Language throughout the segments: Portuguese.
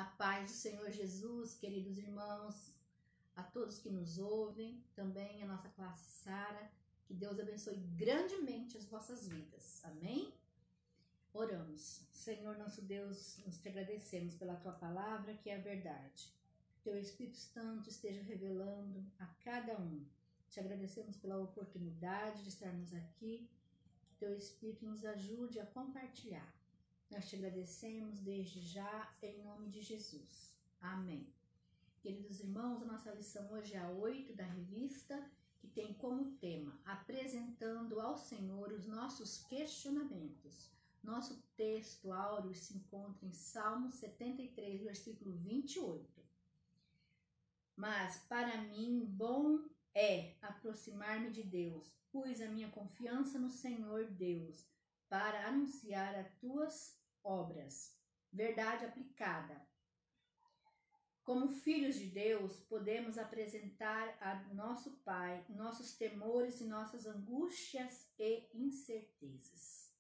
A paz do Senhor Jesus, queridos irmãos, a todos que nos ouvem, também a nossa classe Sara, que Deus abençoe grandemente as vossas vidas. Amém? Oramos. Senhor nosso Deus, nós te agradecemos pela tua palavra, que é a verdade. Teu Espírito Santo esteja revelando a cada um. Te agradecemos pela oportunidade de estarmos aqui. Que teu Espírito nos ajude a compartilhar. Nós te agradecemos desde já, em nome de Jesus. Amém. Queridos irmãos, a nossa lição hoje é a 8 da revista, que tem como tema apresentando ao Senhor os nossos questionamentos. Nosso texto áureo se encontra em Salmo 73, versículo 28. Mas para mim bom é aproximar-me de Deus, pus a minha confiança no Senhor Deus, para anunciar as tuas obras. Verdade aplicada. Como filhos de Deus, podemos apresentar a nosso Pai nossos temores e nossas angústias e incertezas.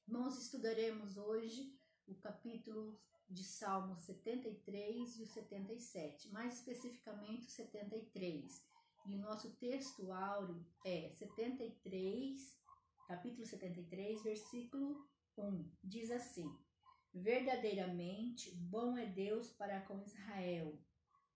Nós estudaremos hoje o capítulo de Salmo 73 e o 77, mais especificamente o 73. E o nosso texto áureo é 73, capítulo 73, versículo 1. Diz assim: verdadeiramente bom é Deus para com Israel,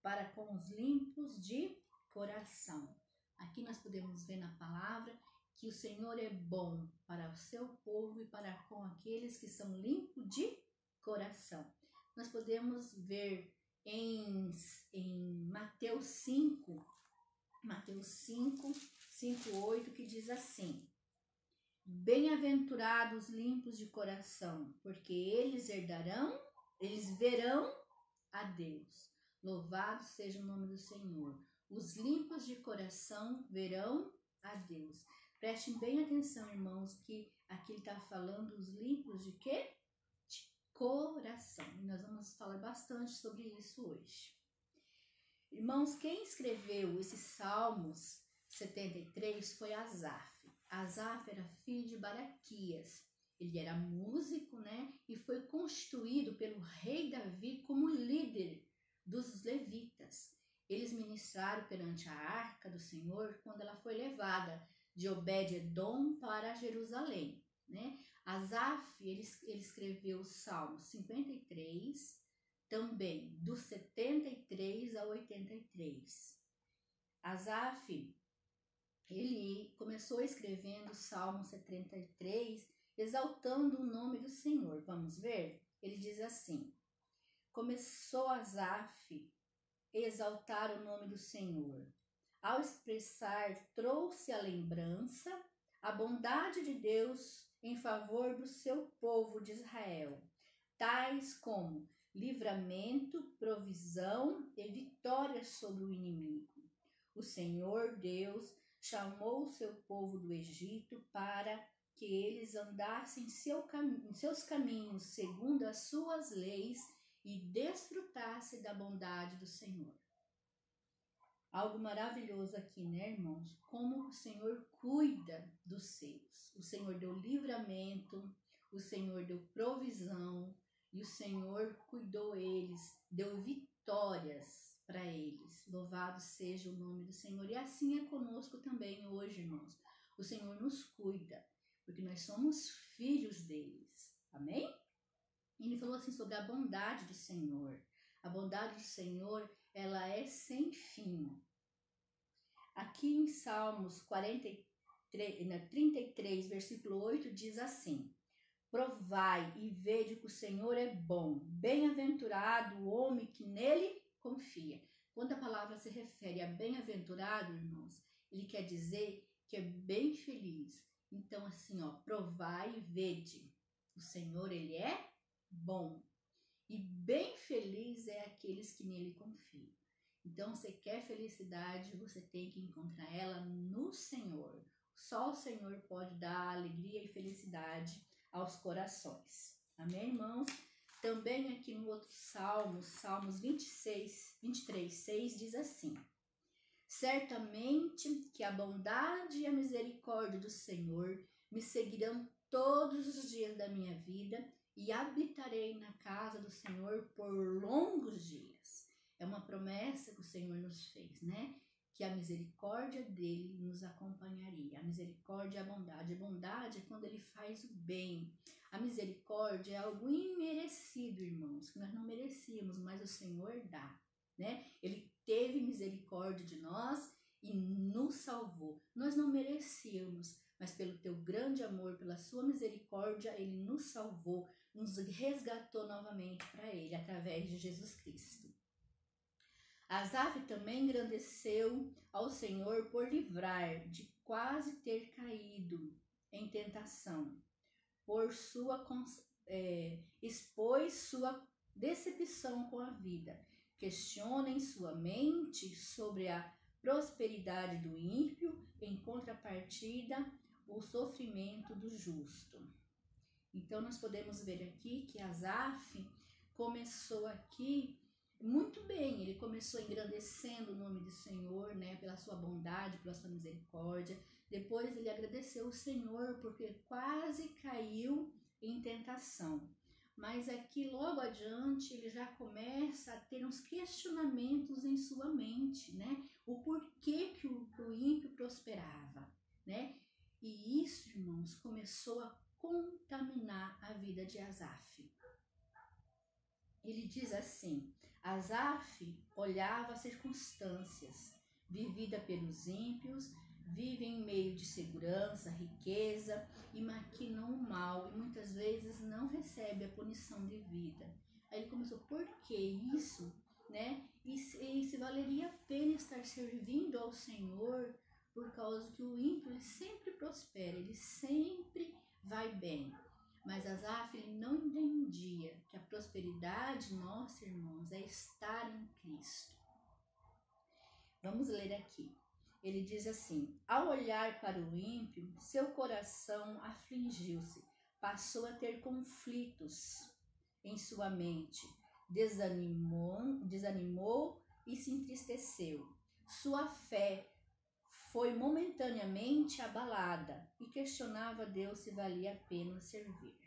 para com os limpos de coração. Aqui nós podemos ver na palavra que o Senhor é bom para o seu povo e para com aqueles que são limpos de coração. Nós podemos ver em Mateus 5, 8, que diz assim: bem-aventurados limpos de coração, porque eles verão a Deus. Louvado seja o nome do Senhor. Os limpos de coração verão a Deus. Prestem bem atenção, irmãos, que aqui ele está falando os limpos de quê? De coração. E nós vamos falar bastante sobre isso hoje. Irmãos, quem escreveu esses Salmos 73 foi Asaf. Asaf era filho de Baraquias. Ele era músico, né? E foi constituído pelo rei Davi como líder dos levitas. Eles ministraram perante a arca do Senhor quando ela foi levada de Obed-edom para Jerusalém, né? Asaf, ele escreveu o Salmo 53, também do 73 ao 83. Asaf, ele começou escrevendo o Salmo 73, exaltando o nome do Senhor. Vamos ver? Ele diz assim: começou Asaf a exaltar o nome do Senhor. Ao expressar, trouxe a lembrança, a bondade de Deus em favor do seu povo de Israel, tais como livramento, provisão e vitória sobre o inimigo. O Senhor Deus chamou o seu povo do Egito para que eles andassem em seus caminhos segundo as suas leis e desfrutassem da bondade do Senhor. Algo maravilhoso aqui, né, irmãos? Como o Senhor cuida dos seus. O Senhor deu livramento, o Senhor deu provisão e o Senhor cuidou eles, deu vitórias para eles. Louvado seja o nome do Senhor. E assim é conosco também hoje, irmãos. O Senhor nos cuida, porque nós somos filhos deles. Amém? E ele falou assim sobre a bondade do Senhor. A bondade do Senhor, ela é sem fim. Aqui em Salmos 33, versículo 8, diz assim: provai e vede que o Senhor é bom, bem-aventurado o homem que nele confia. Quando a palavra se refere a bem-aventurado, irmãos, ele quer dizer que é bem feliz. Então, assim, ó, provai e vede. O Senhor, ele é bom. E bem feliz é aqueles que nele confiam. Então, você quer felicidade, você tem que encontrar ela no Senhor. Só o Senhor pode dar alegria e felicidade aos corações. Amém, irmãos? Também aqui no outro Salmo, Salmos 23, 6, diz assim: certamente que a bondade e a misericórdia do Senhor me seguirão todos os dias da minha vida e habitarei na casa do Senhor por longos dias. É uma promessa que o Senhor nos fez, né? Que a misericórdia dele nos acompanharia. A misericórdia é a bondade. A bondade é quando ele faz o bem. A misericórdia é algo imerecido, irmãos, que nós não merecíamos, mas o Senhor dá, né? Ele teve misericórdia de nós e nos salvou. Nós não merecíamos, mas pelo teu grande amor, pela sua misericórdia, ele nos salvou, nos resgatou novamente para ele, através de Jesus Cristo. Asaf também engrandeceu ao Senhor por livrar de quase ter caído em tentação, expôs sua decepção com a vida. Questiona em sua mente sobre a prosperidade do ímpio, em contrapartida, o sofrimento do justo. Então, nós podemos ver aqui que Asaf começou aqui muito bem. Ele começou engrandecendo o nome do Senhor, né, pela sua bondade, pela sua misericórdia. Depois ele agradeceu o Senhor porque quase caiu em tentação. Mas aqui logo adiante ele já começa a ter uns questionamentos em sua mente, né? O porquê que o ímpio prosperava, né? E isso, irmãos, começou a contaminar a vida de Asaf. Ele diz assim: Asaf olhava as circunstâncias, vivida pelos ímpios, vive em meio de segurança, riqueza e maquinam o mal e muitas vezes não recebe a punição de vida. Aí ele começou, por que isso, né? E se valeria a pena estar servindo ao Senhor, por causa que o ímpio ele sempre prospera, ele sempre vai bem. Mas Asaf ele não entendia que a prosperidade, nossa, irmãos, é estar em Cristo. Vamos ler aqui. Ele diz assim: ao olhar para o ímpio, seu coração afligiu-se, passou a ter conflitos em sua mente, desanimou e se entristeceu. Sua fé foi momentaneamente abalada e questionava a Deus se valia a pena servir.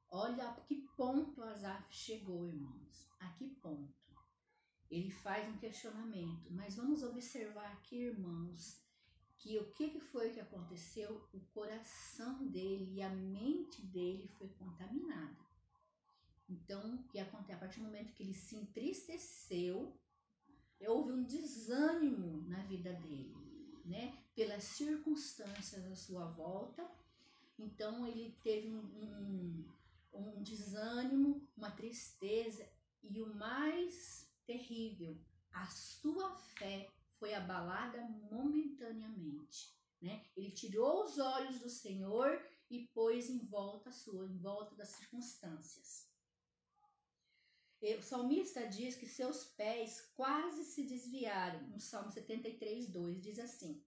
Olha a que ponto Asaf chegou, irmãos. A que ponto? Ele faz um questionamento, mas vamos observar aqui, irmãos, que o que foi que aconteceu? O coração dele e a mente dele foi contaminada. Então, o que acontece? A partir do momento que ele se entristeceu, houve um desânimo na vida dele, né? Pelas circunstâncias à sua volta. Então, ele teve um desânimo, uma tristeza e o mais terrível, a sua fé foi abalada momentaneamente, né? Ele tirou os olhos do Senhor e pôs em volta das circunstâncias. O salmista diz que seus pés quase se desviaram. No Salmo 73:2 diz assim: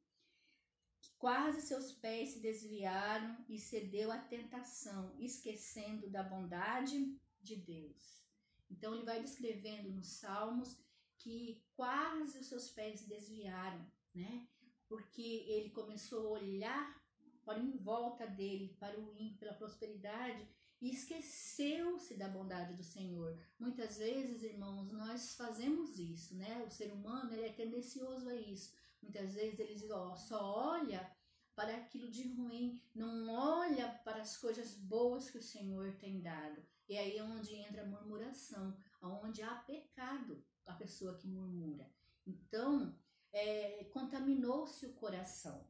quase seus pés se desviaram e cedeu à tentação, esquecendo da bondade de Deus. Então ele vai descrevendo nos Salmos que quase os seus pés se desviaram, né? Porque ele começou a olhar para em volta dele, para o ímpio, pela prosperidade, e esqueceu-se da bondade do Senhor. Muitas vezes, irmãos, nós fazemos isso, né? O ser humano ele é tendencioso a isso. Muitas vezes ele só olha para aquilo de ruim, não olha para as coisas boas que o Senhor tem dado. E aí é onde entra a murmuração, onde há pecado a pessoa que murmura. Então, contaminou-se o coração.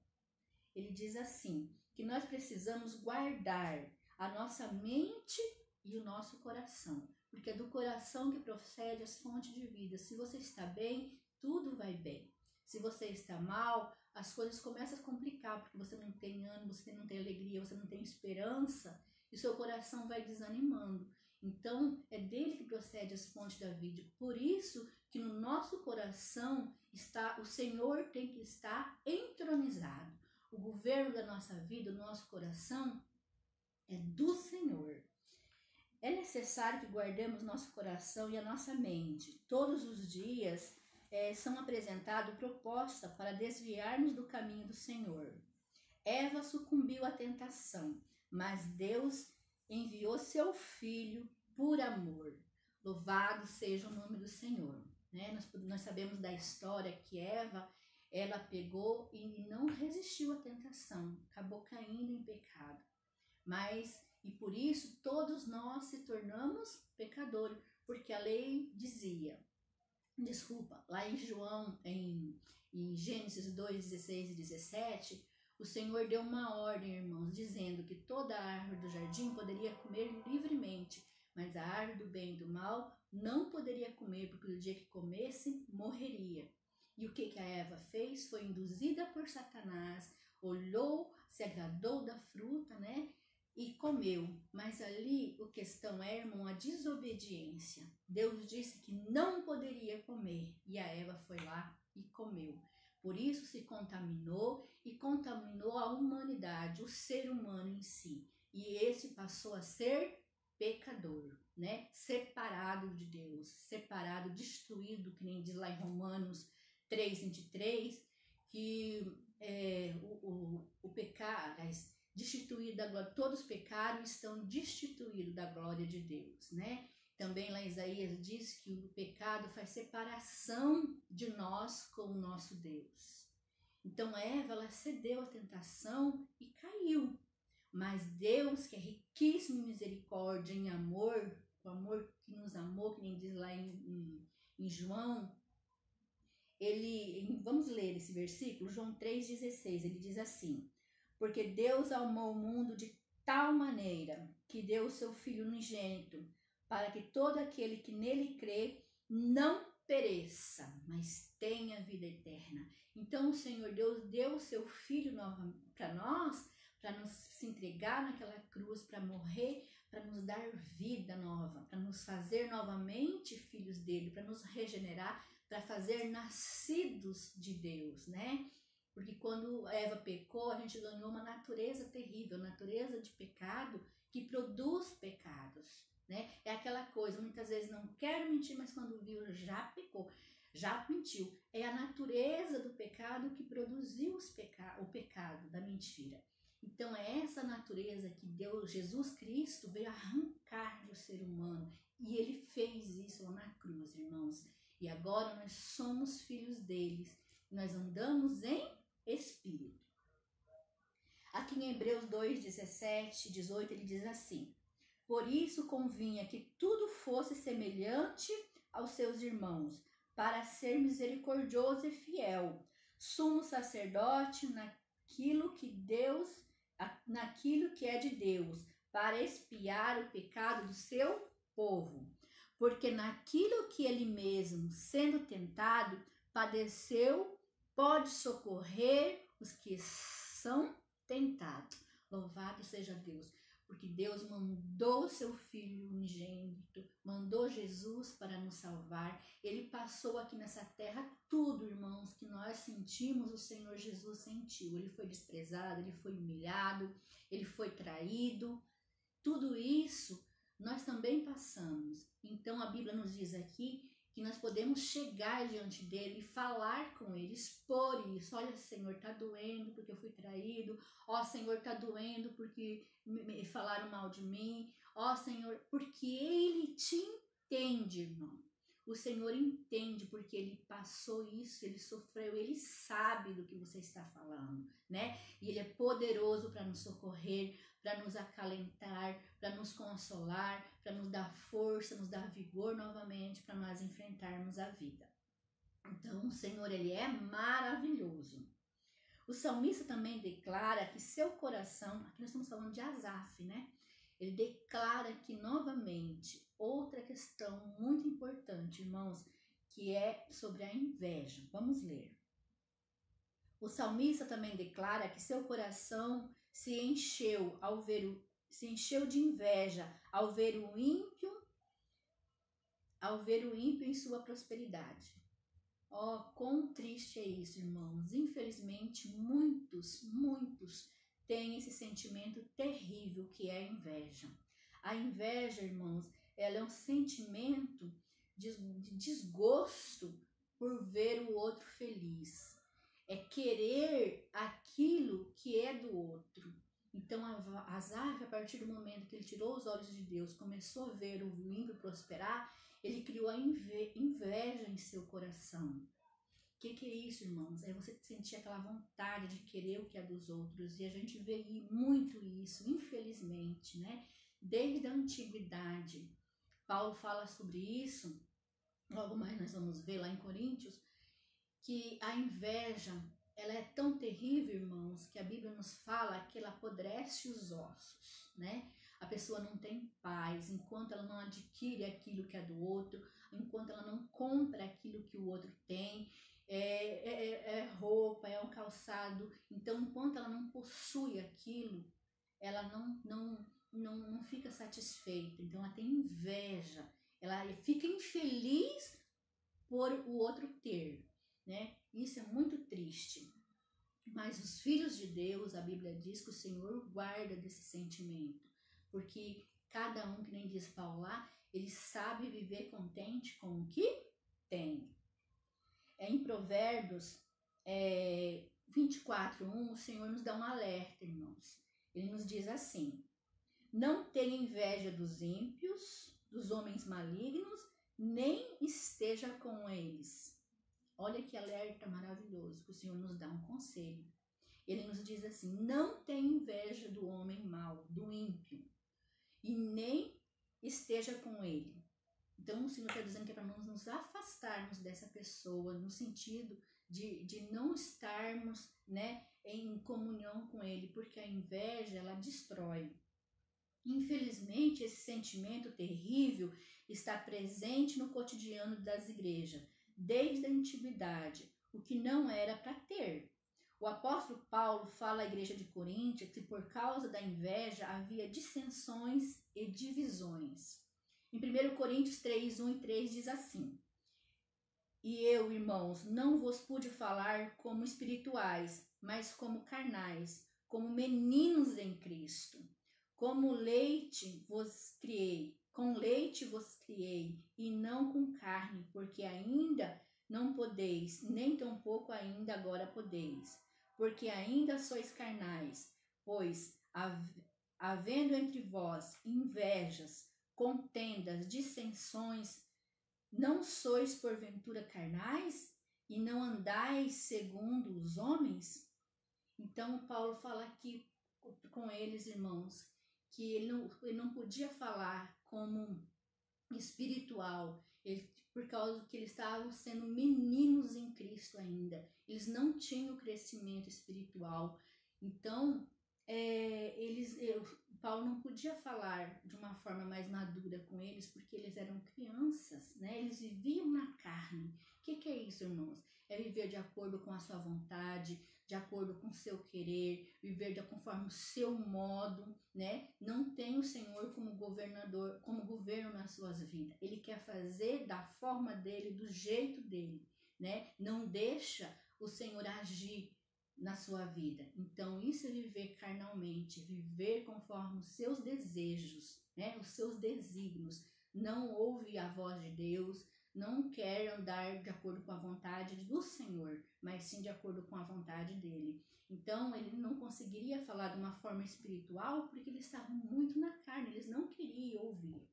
Ele diz assim, que nós precisamos guardar a nossa mente e o nosso coração, porque é do coração que procede as fontes de vida. Se você está bem, tudo vai bem. Se você está mal, as coisas começam a complicar, porque você não tem ânimo, você não tem alegria, você não tem esperança, e seu coração vai desanimando. Então, é dele que procede as fontes da vida. Por isso que no nosso coração o Senhor tem que estar entronizado. O governo da nossa vida, o nosso coração, é do Senhor. É necessário que guardemos nosso coração e a nossa mente. Todos os dias são apresentadas propostas para desviar-nos do caminho do Senhor. Eva sucumbiu à tentação, mas Deus enviou seu filho por amor. Louvado seja o nome do Senhor. Né? Nós sabemos da história que Eva, ela pegou e não resistiu à tentação, acabou caindo em pecado. E por isso todos nós se tornamos pecadores, porque a lei dizia, lá em João, em Gênesis 2, 16 e 17, o Senhor deu uma ordem, irmãos, dizendo que toda árvore do jardim poderia comer livremente, mas a árvore do bem e do mal não poderia comer, porque no dia que comesse, morreria. E o que a Eva fez? Foi induzida por Satanás, olhou, se agradou da fruta, né? E comeu. Mas ali a questão é, irmão, a desobediência. Deus disse que não poderia comer e a Eva foi lá e comeu. Por isso se contaminou e contaminou a humanidade, o ser humano em si. E esse passou a ser pecador, né? Separado de Deus, separado, destruído, que nem diz lá em Romanos 3:23, que o pecado, destituído da glória, todos pecaram e estão destituídos da glória de Deus, né? Também lá em Isaías diz que o pecado faz separação de nós com o nosso Deus. Então Eva, ela cedeu à tentação e caiu. Mas Deus, que é riquíssimo em misericórdia, em amor, o amor que nos amou, que nem diz lá em João, vamos ler esse versículo, João 3,16, ele diz assim: porque Deus amou o mundo de tal maneira que deu o seu Filho unigênito, para que todo aquele que nele crê não pereça, mas tenha vida eterna. Então o Senhor Deus deu o seu Filho para nós, para nos se entregar naquela cruz, para morrer, para nos dar vida nova, para nos fazer novamente filhos dele, para nos regenerar, para fazer nascidos de Deus, né? Porque quando Eva pecou, a gente ganhou uma natureza terrível, natureza de pecado que produz pecados, né? É aquela coisa, muitas vezes não quero mentir, mas quando viu já pecou, já mentiu. É a natureza do pecado que produziu o pecado da mentira. Então é essa natureza que Deus, Jesus Cristo, veio arrancar do ser humano. E ele fez isso lá na cruz, irmãos. E agora nós somos filhos deles. Nós andamos em Espírito. Aqui em Hebreus 2, 17, 18, ele diz assim: por isso convinha que tudo fosse semelhante aos seus irmãos, para ser misericordioso e fiel, sumo sacerdote naquilo que é de Deus, para expiar o pecado do seu povo. Porque naquilo que ele mesmo, sendo tentado, padeceu, pode socorrer os que são tentados. Louvado seja Deus, porque Deus mandou seu Filho unigênito, mandou Jesus para nos salvar. Ele passou aqui nessa terra tudo, irmãos, que nós sentimos, o Senhor Jesus sentiu. Ele foi desprezado, ele foi humilhado, ele foi traído. Tudo isso nós também passamos. Então a Bíblia nos diz aqui que nós podemos chegar diante dele e falar com ele, expor isso. Olha, Senhor, tá doendo porque eu fui traído. Ó, Senhor, tá doendo porque me falaram mal de mim. Ó, Senhor, porque ele te entende, irmão. O Senhor entende porque ele passou isso, ele sofreu, ele sabe do que você está falando, né? E ele é poderoso para nos socorrer, para nos acalentar, para nos consolar, para nos dar força, nos dar vigor novamente, para nós enfrentarmos a vida. Então, o Senhor, ele é maravilhoso. O salmista também declara que seu coração, aqui nós estamos falando de Asaf, né? Ele declara aqui novamente outra questão muito importante, irmãos, que é sobre a inveja. Vamos ler. O salmista também declara que seu coração se encheu de inveja ao ver o ímpio em sua prosperidade. Oh, quão triste é isso, irmãos. Infelizmente, muitos têm esse sentimento terrível que é a inveja. A inveja, irmãos, ela é um sentimento de desgosto por ver o outro feliz. É querer aquilo que é do outro. Então Asaf, a partir do momento que ele tirou os olhos de Deus, começou a ver o ímpio prosperar, ele criou a inveja em seu coração. O que é isso, irmãos? É você sentir aquela vontade de querer o que é dos outros. E a gente vê muito isso, infelizmente, né? Desde a antiguidade. Paulo fala sobre isso, logo mais nós vamos ver lá em Coríntios, que a inveja, ela é tão terrível, irmãos, que a Bíblia nos fala que ela apodrece os ossos, né? A pessoa não tem paz enquanto ela não adquire aquilo que é do outro, enquanto ela não compra aquilo que o outro tem. É roupa, é um calçado. Então, enquanto ela não possui aquilo, ela não fica satisfeita. Então, ela tem inveja. Ela fica infeliz por o outro ter, né? Isso é muito triste. Mas os filhos de Deus, a Bíblia diz que o Senhor guarda desse sentimento. Porque cada um, que nem diz Paulo lá, ele sabe viver contente com o que tem. Em Provérbios 24:1, o Senhor nos dá um alerta, irmãos. Ele nos diz assim: não tenha inveja dos ímpios, dos homens malignos, nem esteja com eles. Olha que alerta maravilhoso que o Senhor nos dá, um conselho. Ele nos diz assim: não tenha inveja do homem mau, do ímpio, e nem esteja com ele. Então, o Senhor está dizendo que é para nós nos afastarmos dessa pessoa, no sentido de não estarmos, né, em comunhão com ele, porque a inveja, ela destrói. Infelizmente, esse sentimento terrível está presente no cotidiano das igrejas, desde a antiguidade, o que não era para ter. O apóstolo Paulo fala à igreja de Coríntios que por causa da inveja havia dissensões e divisões. Em 1 Coríntios 3:1 e 3 diz assim: e eu, irmãos, não vos pude falar como espirituais, mas como carnais, como meninos em Cristo. Como leite vos criei, com leite vos criei, e não com carne, porque ainda não podeis, nem tampouco ainda agora podeis, porque ainda sois carnais, pois havendo entre vós invejas, contendas, dissensões, não sois porventura carnais e não andais segundo os homens? Então Paulo fala aqui com eles, irmãos, que ele não podia falar como espiritual, por causa que eles estavam sendo meninos em Cristo ainda. Eles não tinham crescimento espiritual. Então, Paulo não podia falar de uma forma mais madura com eles, porque eles eram crianças, né? Eles viviam na carne. O que é isso, irmãos? É viver de acordo com a sua vontade, de acordo com o seu querer, viver conforme o seu modo, né? Não tem o Senhor como governador, como governo nas suas vidas. Ele quer fazer da forma dele, do jeito dele, né? Não deixa o Senhor agir na sua vida. Então, isso é viver carnalmente, viver conforme os seus desejos, né? Os seus desígnios. Não ouve a voz de Deus, não quer andar de acordo com a vontade do Senhor, mas sim de acordo com a vontade dele. Então, ele não conseguiria falar de uma forma espiritual porque eles estavam muito na carne, eles não queriam ouvir.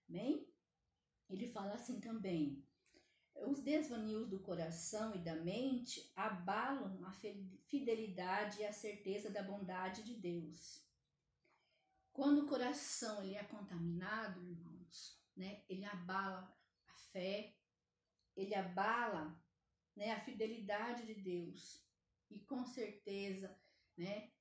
Bem? Ele fala assim também: os desvanios do coração e da mente abalam a fidelidade e a certeza da bondade de Deus. Quando o coração ele é contaminado, irmãos, né, ele abala a fé, ele abala, né, a fidelidade de Deus. E com certeza, né,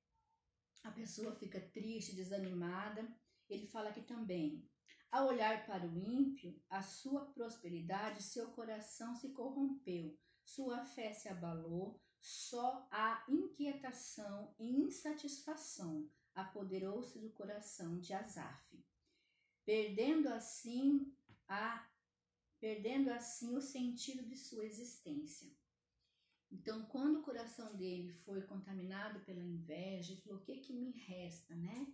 a pessoa fica triste, desanimada. Ele fala aqui também: ao olhar para o ímpio, a sua prosperidade, seu coração se corrompeu, sua fé se abalou, só a inquietação e insatisfação apoderou-se do coração de Asaf, perdendo assim o sentido de sua existência. Então, quando o coração dele foi contaminado pela inveja, ele falou: o que me resta, né?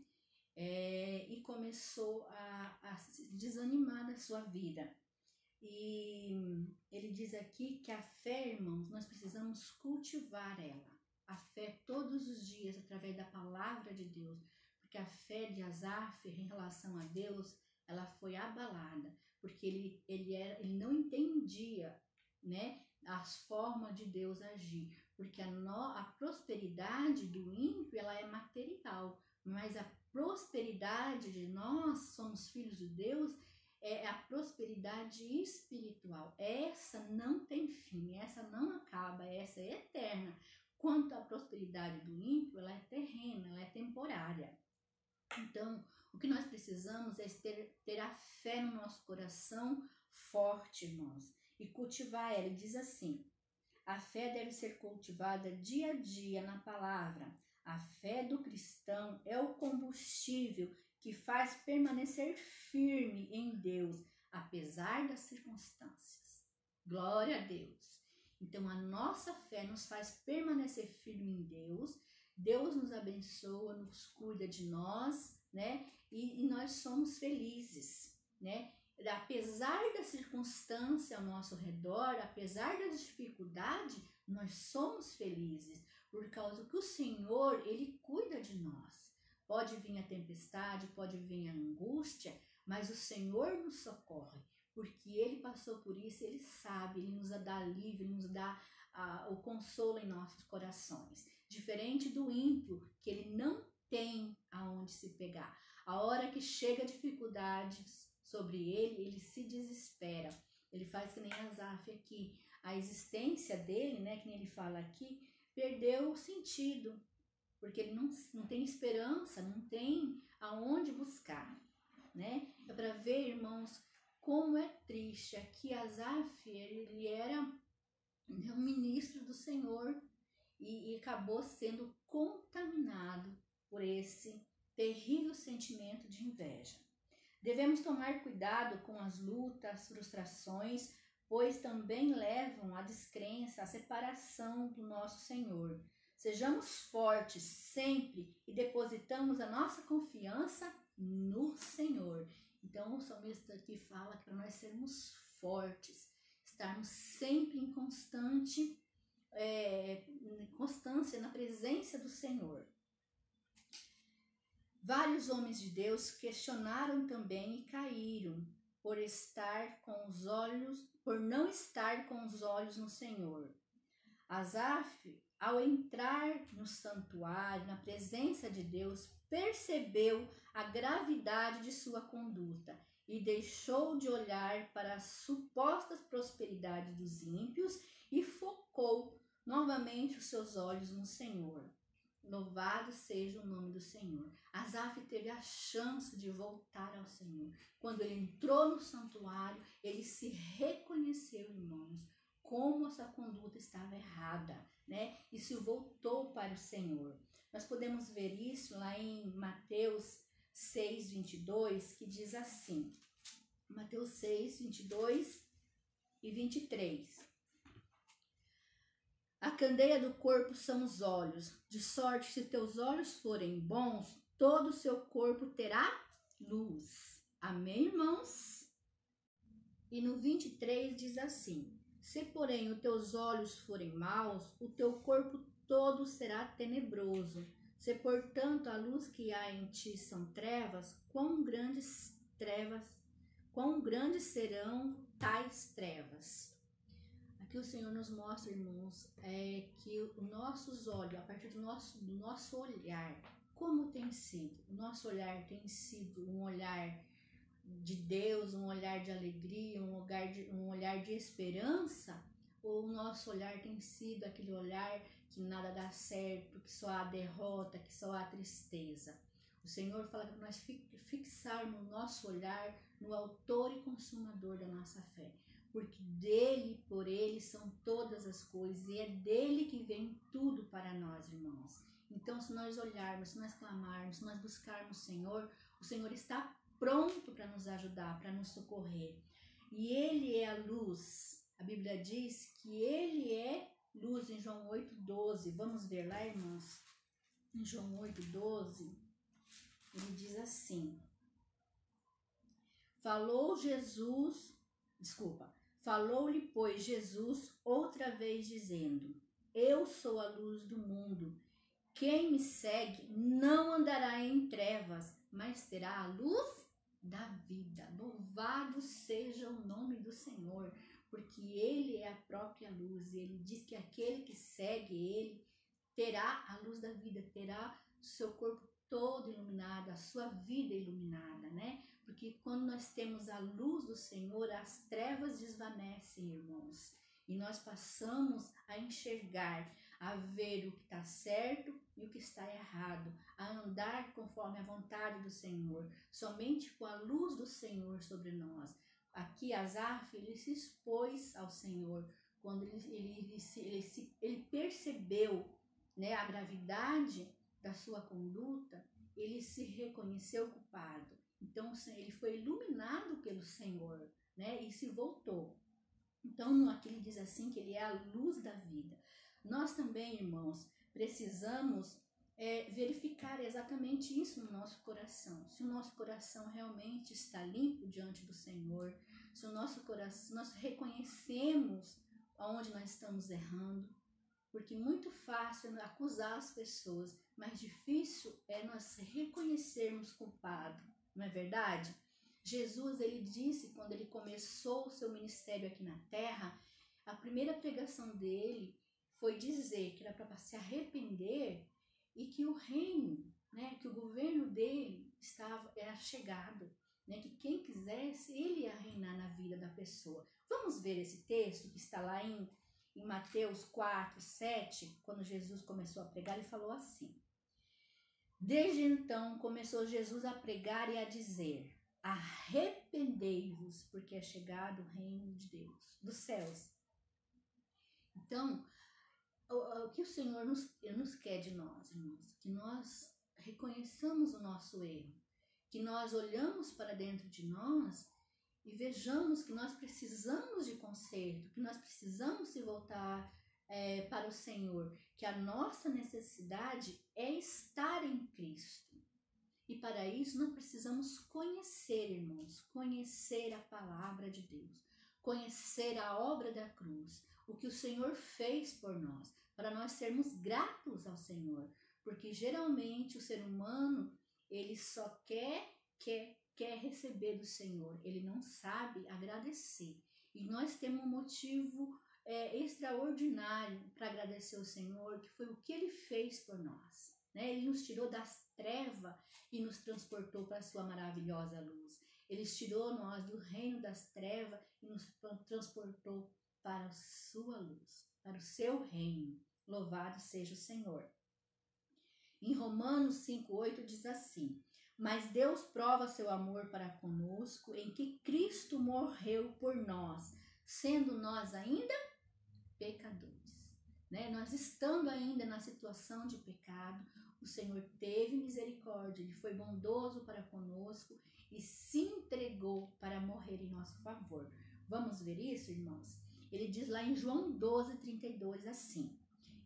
E começou a se desanimar da sua vida. E ele diz aqui que a fé, irmãos, nós precisamos cultivar ela. a fé todos os dias através da palavra de Deus, porque a fé de Asaf em relação a Deus, ela foi abalada, porque ele não entendia, né, as formas de Deus agir, porque a prosperidade do ímpio, ela é material, mas a prosperidade de nós, somos filhos de Deus, é a prosperidade espiritual. Essa não tem fim, essa não acaba, essa é eterna. Quanto à prosperidade do ímpio, ela é terrena, ela é temporária. Então, o que nós precisamos é ter a fé no nosso coração forte, irmãos, e cultivar ela. Ele diz assim: a fé deve ser cultivada dia a dia na palavra. A fé do cristão é o combustível que faz permanecer firme em Deus, apesar das circunstâncias. Glória a Deus! Então, a nossa fé nos faz permanecer firme em Deus. Deus nos abençoa, nos cuida de nós, né? E nós somos felizes, né? Apesar da circunstância ao nosso redor, apesar da dificuldade, nós somos felizes, por causa que o Senhor, Ele cuida de nós. Pode vir a tempestade, pode vir a angústia, mas o Senhor nos socorre, porque Ele passou por isso, Ele sabe, Ele nos dá alívio, Ele nos dá o consolo em nossos corações. Diferente do ímpio, que ele não tem aonde se pegar. A hora que chega dificuldades sobre ele, ele se desespera. Ele faz que nem Asaf aqui. A existência dele, né, que nem ele fala aqui, perdeu o sentido, porque ele não tem esperança, não tem aonde buscar, né? É para ver, irmãos, como é triste. Aqui Asaf, ele era um ministro do Senhor e acabou sendo contaminado por esse terrível sentimento de inveja. Devemos tomar cuidado com as lutas, frustrações, pois também levam à descrença, à separação do nosso Senhor. Sejamos fortes sempre e depositamos a nossa confiança no Senhor. Então, o salmista aqui fala que para nós sermos fortes, estarmos sempre em constância na presença do Senhor. Vários homens de Deus questionaram também e caíram por não estar com os olhos no Senhor. Asaf, ao entrar no santuário, na presença de Deus, percebeu a gravidade de sua conduta e deixou de olhar para as supostas prosperidades dos ímpios e focou novamente os seus olhos no Senhor. Louvado seja o nome do Senhor. Asaf teve a chance de voltar ao Senhor. Quando ele entrou no santuário, ele se reconheceu, irmãos, como essa conduta estava errada, né? E se voltou para o Senhor. Nós podemos ver isso lá em Mateus 6, 22, que diz assim. Mateus 6, 22 e 23. A candeia do corpo são os olhos, de sorte que se teus olhos forem bons, todo o seu corpo terá luz. Amém, irmãos? E no 23 diz assim: se porém os teus olhos forem maus, o teu corpo todo será tenebroso. Se portanto a luz que há em ti são trevas, quão grandes serão tais trevas. Aqui o Senhor nos mostra, irmãos, que os nossos olhos, a partir do nosso olhar, como tem sido? O nosso olhar tem sido um olhar de Deus, um olhar de alegria, um olhar de esperança? Ou o nosso olhar tem sido aquele olhar que nada dá certo, que só há derrota, que só há tristeza? O Senhor fala que nós fixarmos o nosso olhar no autor e consumador da nossa fé. Porque dele, por ele, são todas as coisas, e é dele que vem tudo para nós, irmãos. Então, se nós olharmos, se nós clamarmos, se nós buscarmos o Senhor está pronto para nos ajudar, para nos socorrer. E ele é a luz. A Bíblia diz que ele é luz em João 8,12. Vamos ver lá, irmãos? Em João 8,12, ele diz assim: Falou-lhe, pois, Jesus outra vez dizendo: Eu sou a luz do mundo. Quem me segue não andará em trevas, mas terá a luz da vida. Louvado seja o nome do Senhor, porque Ele é a própria luz. Ele diz que aquele que segue Ele terá a luz da vida, terá o seu corpo todo iluminado, a sua vida iluminada, né? Porque quando nós temos a luz do Senhor, as trevas desvanecem, irmãos. E nós passamos a enxergar, a ver o que está certo e o que está errado, a andar conforme a vontade do Senhor, somente com a luz do Senhor sobre nós. Aqui Asaf, ele se expôs ao Senhor, quando ele percebeu, né, a gravidade da sua conduta, ele se reconheceu culpado. Então ele foi iluminado pelo Senhor, né, e se voltou. Então aqui ele diz assim que ele é a luz da vida. Nós também, irmãos, precisamos verificar exatamente isso no nosso coração. Se o nosso coração realmente está limpo diante do Senhor, se o nosso coração, nós reconhecemos aonde nós estamos errando, porque muito fácil é acusar as pessoas, mas difícil é nós reconhecermos culpado, não é verdade? Jesus, ele disse, quando ele começou o seu ministério aqui na terra, a primeira pregação dele foi dizer que era para se arrepender e que o reino, né, que o governo dele era chegado, né, que quem quisesse, ele ia reinar na vida da pessoa. Vamos ver esse texto que está lá em Mateus 4, 7, quando Jesus começou a pregar, ele falou assim: desde então começou Jesus a pregar e a dizer: arrependei-vos, porque é chegado o reino de Deus, dos céus. Então, o que o Senhor nos quer de nós, irmãos? Que nós reconheçamos o nosso erro, que nós olhamos para dentro de nós e vejamos que nós precisamos de conserto, que nós precisamos se voltar para o Senhor, que a nossa necessidade é estar em Cristo. E para isso nós precisamos conhecer, irmãos, conhecer a palavra de Deus, conhecer a obra da cruz, o que o Senhor fez por nós, para nós sermos gratos ao Senhor, porque geralmente o ser humano, ele só quer receber do Senhor, ele não sabe agradecer. E nós temos um motivo extraordinário para agradecer ao Senhor, que foi o que Ele fez por nós, né? Ele nos tirou das trevas e nos transportou para a sua maravilhosa luz. Ele tirou nós do reino das trevas e nos transportou para a sua luz, para o seu reino. Louvado seja o Senhor. Em Romanos 5:8 diz assim: mas Deus prova seu amor para conosco em que Cristo morreu por nós, sendo nós ainda pecadores, né? Nós estando ainda na situação de pecado, o Senhor teve misericórdia, Ele foi bondoso para conosco e se entregou para morrer em nosso favor. Vamos ver isso, irmãos? Ele diz lá em João 12:32 assim: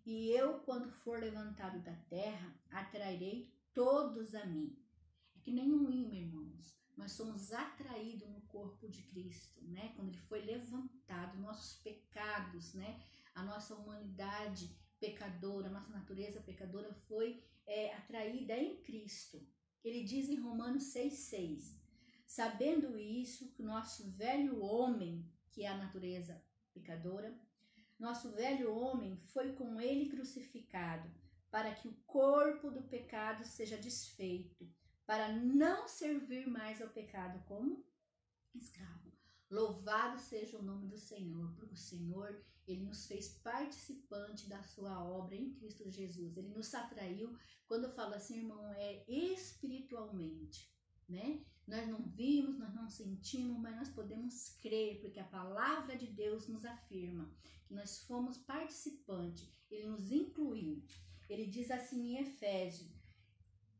e eu, quando for levantado da terra, atrairei todos a mim. Que nem um imã, irmãos, nós somos atraídos no corpo de Cristo, né? Quando Ele foi levantado, nossos pecados, né? A nossa humanidade pecadora, a nossa natureza pecadora foi atraída em Cristo. Ele diz em Romanos 6:6, sabendo isso, que o nosso velho homem, que é a natureza pecadora, nosso velho homem foi com Ele crucificado, para que o corpo do pecado seja desfeito, para não servir mais ao pecado como escravo. Louvado seja o nome do Senhor, porque o Senhor, Ele nos fez participante da sua obra em Cristo Jesus. Ele nos atraiu, quando eu falo assim, irmão, espiritualmente, né? Nós não vimos, nós não sentimos, mas nós podemos crer, porque a palavra de Deus nos afirma que nós fomos participantes. Ele nos incluiu. Ele diz assim em Efésios,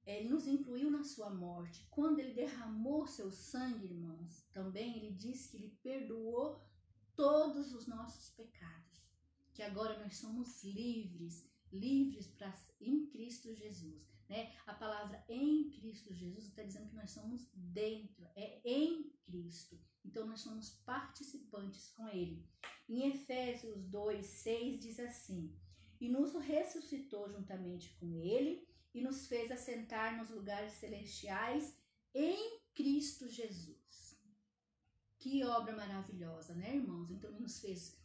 Ele nos incluiu na sua morte. Quando Ele derramou seu sangue, irmãos, também Ele disse que Ele perdoou todos os nossos pecados. Que agora nós somos livres em Cristo Jesus, né? A palavra em Cristo Jesus está dizendo que nós somos dentro, em Cristo. Então nós somos participantes com Ele. Em Efésios 2:6 diz assim: e nos ressuscitou juntamente com ele e nos fez assentar nos lugares celestiais em Cristo Jesus. Que obra maravilhosa, né, irmãos? Então ele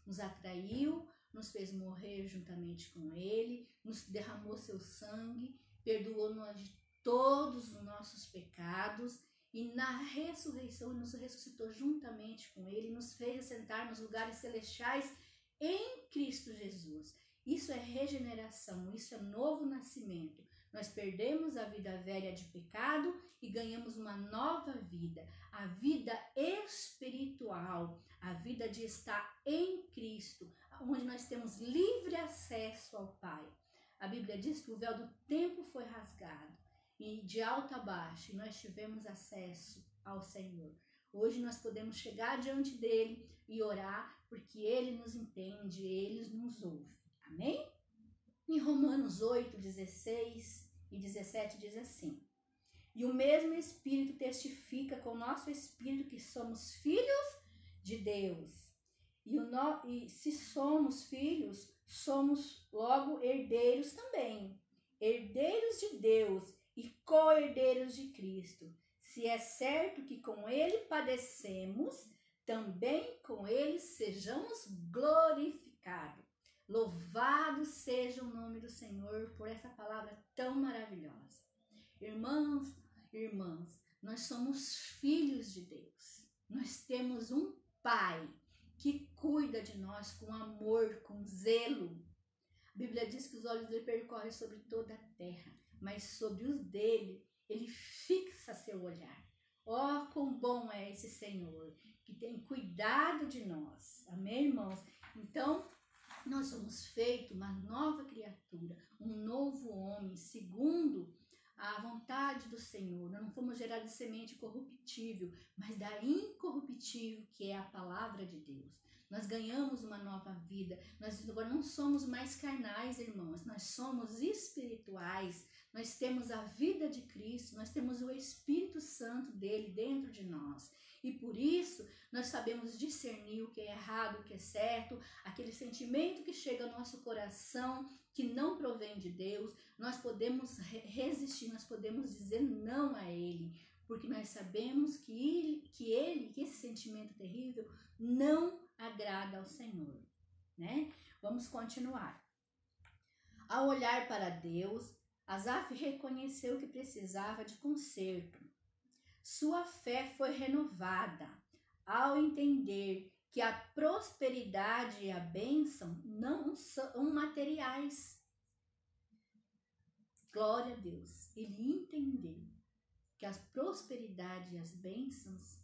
nos atraiu, nos fez morrer juntamente com ele, nos derramou seu sangue, perdoou-nos de todos os nossos pecados, e na ressurreição nos ressuscitou juntamente com ele, nos fez assentar nos lugares celestiais em Cristo Jesus. Isso é regeneração, isso é novo nascimento. Nós perdemos a vida velha de pecado e ganhamos uma nova vida, a vida espiritual, a vida de estar em Cristo, onde nós temos livre acesso ao Pai. A Bíblia diz que o véu do templo foi rasgado e de alto a baixo nós tivemos acesso ao Senhor. Hoje nós podemos chegar diante dele e orar, porque ele nos entende, ele nos ouve. Amém? Em Romanos 8, 16 e 17 diz assim: e o mesmo Espírito testifica com o nosso Espírito que somos filhos de Deus. E se somos filhos, somos logo herdeiros também, herdeiros de Deus e co-herdeiros de Cristo. Se é certo que com ele padecemos, também com ele sejamos glorificados. Louvado seja o nome do Senhor por essa palavra tão maravilhosa. Irmãos, irmãs, nós somos filhos de Deus. Nós temos um Pai que cuida de nós com amor, com zelo. A Bíblia diz que os olhos dele percorrem sobre toda a terra, mas sobre os dele, ele fixa seu olhar. Ó, quão bom é esse Senhor, que tem cuidado de nós. Amém, irmãos? Então, nós somos feitos uma nova criatura, um novo homem, segundo a vontade do Senhor. Nós não fomos gerados de semente corruptível, mas da incorruptível, que é a palavra de Deus. Nós ganhamos uma nova vida. Nós agora não somos mais carnais, irmãos. Nós somos espirituais. Nós temos a vida de Cristo. Nós temos o Espírito Santo dele dentro de nós. E por isso, nós sabemos discernir o que é errado, o que é certo, aquele sentimento que chega ao nosso coração, que não provém de Deus. Nós podemos resistir, nós podemos dizer não a ele, porque nós sabemos que esse sentimento terrível não agrada ao Senhor, né? Vamos continuar. Ao olhar para Deus, Asaf reconheceu que precisava de conserto. Sua fé foi renovada ao entender que a prosperidade e a bênção não são materiais. Glória a Deus. Ele entendeu que a prosperidade e as bênçãos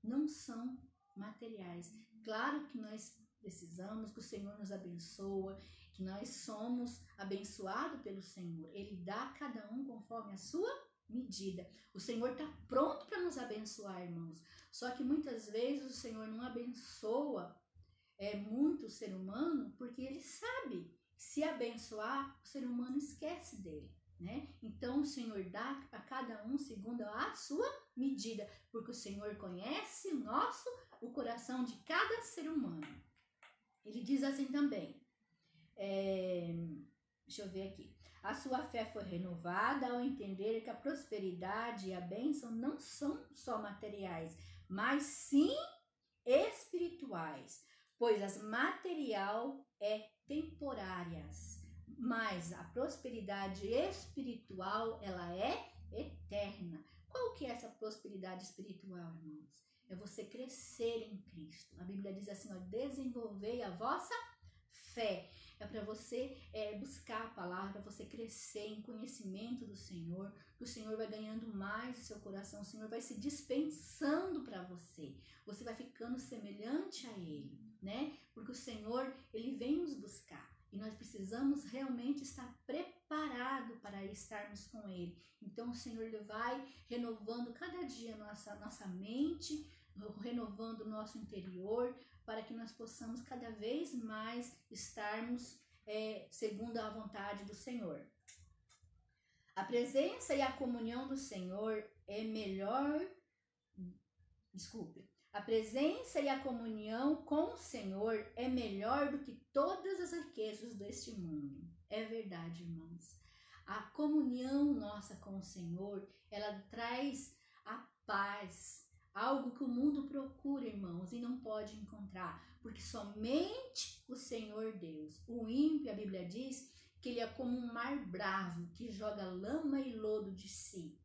não são materiais. Claro que nós precisamos, que o Senhor nos abençoa, que nós somos abençoados pelo Senhor. Ele dá a cada um conforme a sua medida. O Senhor está pronto para nos abençoar, irmãos. Só que muitas vezes o Senhor não abençoa muito o ser humano, porque ele sabe que se abençoar, o ser humano esquece dele, né? Então o Senhor dá a cada um segundo a sua medida, porque o Senhor conhece o coração de cada ser humano. Ele diz assim também, deixa eu ver aqui. A sua fé foi renovada ao entender que a prosperidade e a bênção não são só materiais, mas sim espirituais, pois as material é temporárias, mas a prosperidade espiritual, ela é eterna. Qual que é essa prosperidade espiritual, irmãos? É você crescer em Cristo. A Bíblia diz assim, ó, desenvolvei a vossa fé. É para você buscar a palavra, para você crescer em conhecimento do Senhor, que o Senhor vai ganhando mais o seu coração, o Senhor vai se dispensando para você, você vai ficando semelhante a Ele, né? Porque o Senhor, Ele vem nos buscar e nós precisamos realmente estar preparados para estarmos com Ele. Então o Senhor, Ele vai renovando cada dia nossa mente, renovando o nosso interior, para que nós possamos cada vez mais estarmos segundo a vontade do Senhor. A presença e a comunhão do Senhor é melhor... A presença e a comunhão com o Senhor é melhor do que todas as riquezas deste mundo. É verdade, irmãos. A comunhão nossa com o Senhor, ela traz a paz, algo que o mundo procura, irmãos, e não pode encontrar, porque somente o Senhor Deus. O ímpio, a Bíblia diz que ele é como um mar bravo que joga lama e lodo de si.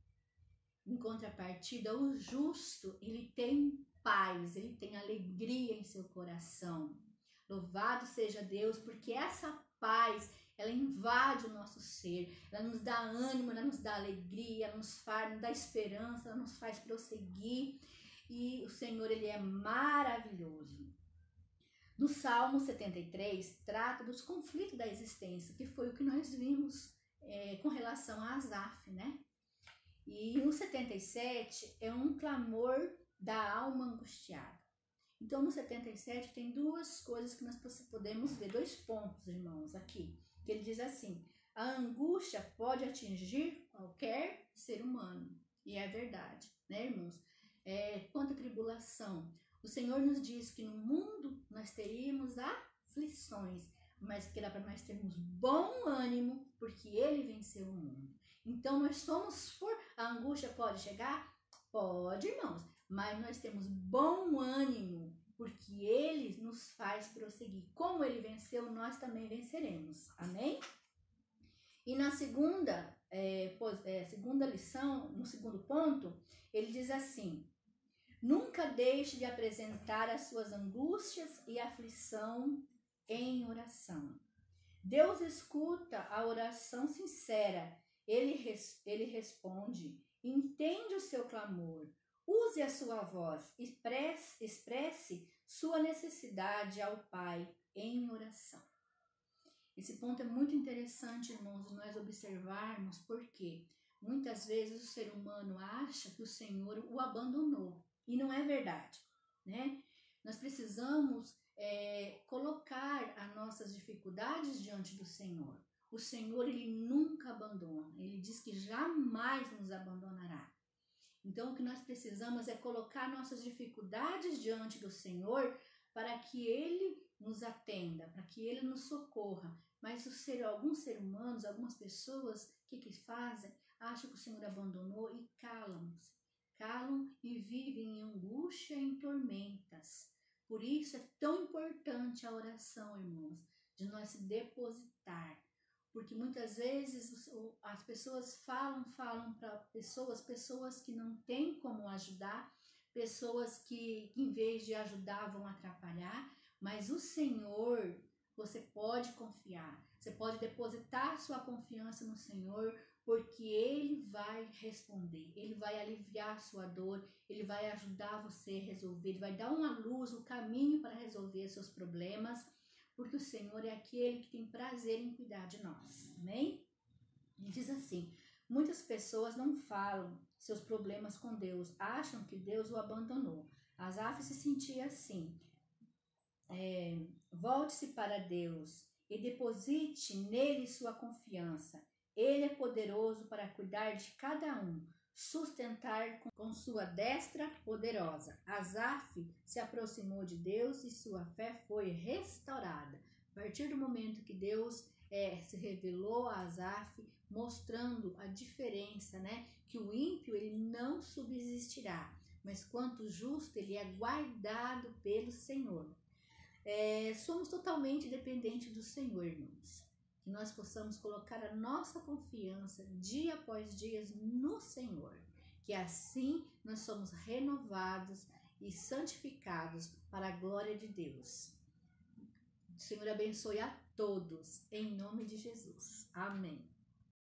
Em contrapartida, o justo, ele tem paz, ele tem alegria em seu coração. Louvado seja Deus, porque essa paz, ela invade o nosso ser, ela nos dá ânimo, ela nos dá alegria, ela nos dá esperança, ela nos faz prosseguir, e o Senhor, ele é maravilhoso. No Salmo 73, trata dos conflitos da existência, que foi o que nós vimos com relação a Asaf, né? E no 77 é um clamor da alma angustiada. Então no 77 tem duas coisas que nós podemos ver, dois pontos, irmãos, aqui. Que ele diz assim: a angústia pode atingir qualquer ser humano. E é verdade, né, irmãos? Quanto à tribulação, o Senhor nos diz que no mundo nós teríamos aflições, mas que era para nós termos bom ânimo, porque Ele venceu o mundo. Então nós somos a angústia pode chegar? Pode, irmãos, mas nós temos bom ânimo, porque Ele nos faz prosseguir. Como Ele venceu, nós também venceremos. Amém? E na segunda lição, no segundo ponto, ele diz assim: nunca deixe de apresentar as suas angústias e aflição em oração. Deus escuta a oração sincera. Ele responde, entende o seu clamor, use a sua voz, expresse sua necessidade ao Pai em oração. Esse ponto é muito interessante, irmãos, nós observarmos, porque muitas vezes o ser humano acha que o Senhor o abandonou, e não é verdade, né? Nós precisamos colocar as nossas dificuldades diante do Senhor. O Senhor, Ele nunca abandona. Ele diz que jamais nos abandonará. Então, o que nós precisamos é colocar nossas dificuldades diante do Senhor para que Ele nos atenda, para que Ele nos socorra. Mas alguns seres humanos, algumas pessoas, o que fazem? Acham que o Senhor abandonou e calam-se. Calam e vivem em angústia e em tormentas. Por isso é tão importante a oração, irmãos, de nós se depositar. Porque muitas vezes as pessoas falam para pessoas que não têm como ajudar, pessoas que em vez de ajudar vão atrapalhar, mas o Senhor, você pode confiar, você pode depositar sua confiança no Senhor, porque Ele vai responder, Ele vai aliviar a sua dor, Ele vai ajudar você a resolver, Ele vai dar uma luz, um caminho para resolver seus problemas, porque o Senhor é aquele que tem prazer em cuidar de nós, amém? Ele diz assim: muitas pessoas não falam seus problemas com Deus, acham que Deus o abandonou. Asaf se sentia assim. Volte-se para Deus e deposite nele sua confiança. Ele é poderoso para cuidar de cada um, sustentar com sua destra poderosa. Asaf se aproximou de Deus e sua fé foi restaurada. A partir do momento que Deus se revelou a Asaf, mostrando a diferença, né? Que o ímpio ele não subsistirá, mas quanto justo ele é guardado pelo Senhor. Somos totalmente dependentes do Senhor, irmãos. Que nós possamos colocar a nossa confiança dia após dia no Senhor. Que assim nós somos renovados e santificados para a glória de Deus. O Senhor abençoe a todos, em nome de Jesus. Amém.